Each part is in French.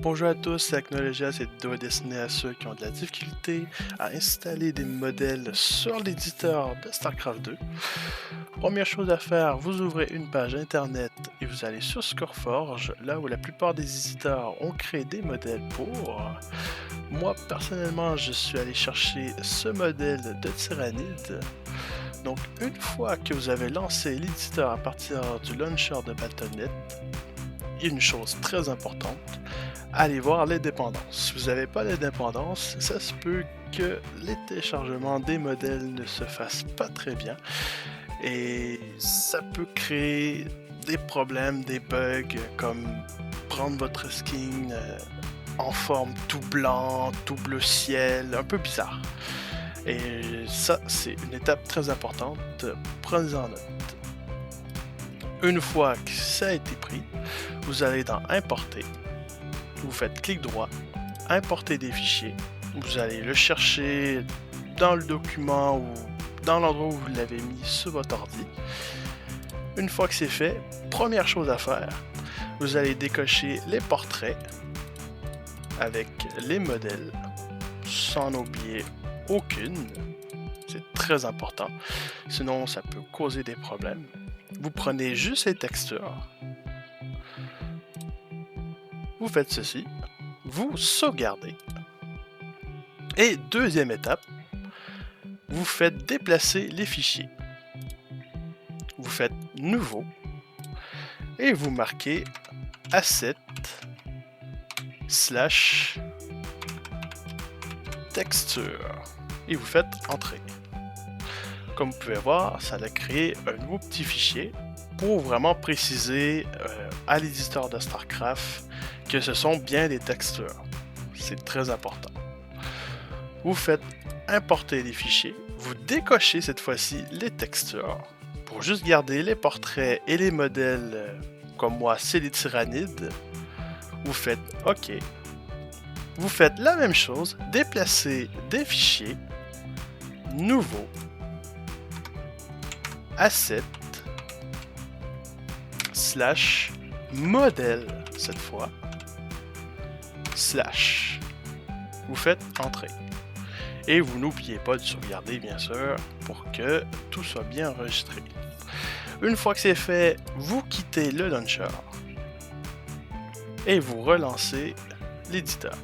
Bonjour à tous, c'est Acnologia, cette vidéo est destinée à ceux qui ont de la difficulté à installer des modèles sur l'éditeur de StarCraft 2. Première chose à faire, vous ouvrez une page internet et vous allez sur ScoreForge, là où la plupart des éditeurs ont créé des modèles pour. Moi personnellement, je suis allé chercher ce modèle de Tyrannide. Donc une fois que vous avez lancé l'éditeur à partir du launcher de Battle.net, une chose très importante, allez voir les dépendances. Si vous n'avez pas les dépendances, ça se peut que les téléchargements des modèles ne se fassent pas très bien et ça peut créer des problèmes, des bugs comme prendre votre skin en forme tout blanc, tout bleu ciel, un peu bizarre. Et ça, c'est une étape très importante, prenez-en note. Une fois que ça a été pris, vous allez dans Importer, vous faites clic droit, Importer des fichiers, vous allez le chercher dans le document ou dans l'endroit où vous l'avez mis sur votre ordi. Une fois que c'est fait, première chose à faire, vous allez décocher les portraits avec les modèles, sans oublier aucune, c'est très important, sinon ça peut causer des problèmes. Vous prenez juste les textures, vous faites ceci, vous sauvegardez, et deuxième étape, vous faites déplacer les fichiers. Vous faites Nouveau, et vous marquez Asset / Texture, et vous faites Entrée. Comme vous pouvez voir, ça a créé un nouveau petit fichier pour vraiment préciser à l'éditeur de StarCraft que ce sont bien des textures. C'est très important. Vous faites importer les fichiers, vous décochez cette fois-ci les textures pour juste garder les portraits et les modèles comme moi, c'est les Tyrannides. Vous faites OK. Vous faites la même chose, déplacer des fichiers, Nouveau, Asset / modèle cette fois / vous faites Entrée et vous n'oubliez pas de sauvegarder bien sûr pour que tout soit bien enregistré. Une fois que c'est fait, vous quittez le launcher et vous relancez l'éditeur.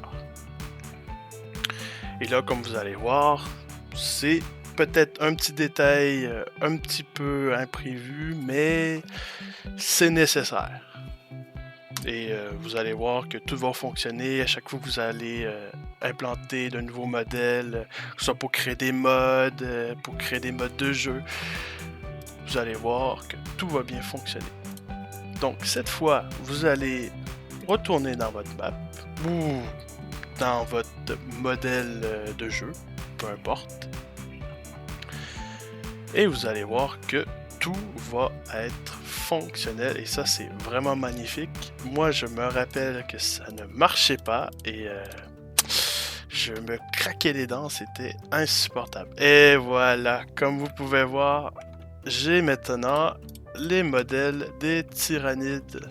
Et là, comme vous allez voir, c'est peut-être un petit détail un petit peu imprévu, mais c'est nécessaire. Et vous allez voir que tout va fonctionner à chaque fois que vous allez implanter de nouveaux modèles, que ce soit pour créer des modes, pour créer des modes de jeu. Vous allez voir que tout va bien fonctionner. Donc cette fois, vous allez retourner dans votre map ou dans votre modèle de jeu, peu importe. Et vous allez voir que tout va être fonctionnel et ça c'est vraiment magnifique. Moi je me rappelle que ça ne marchait pas et je me craquais les dents, c'était insupportable. Et voilà, comme vous pouvez voir, j'ai maintenant les modèles des Tyrannides.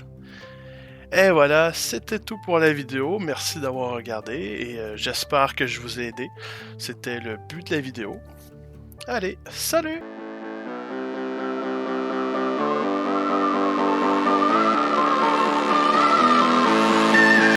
Et voilà, c'était tout pour la vidéo. Merci d'avoir regardé et j'espère que je vous ai aidé. C'était le but de la vidéo. Allez, salut!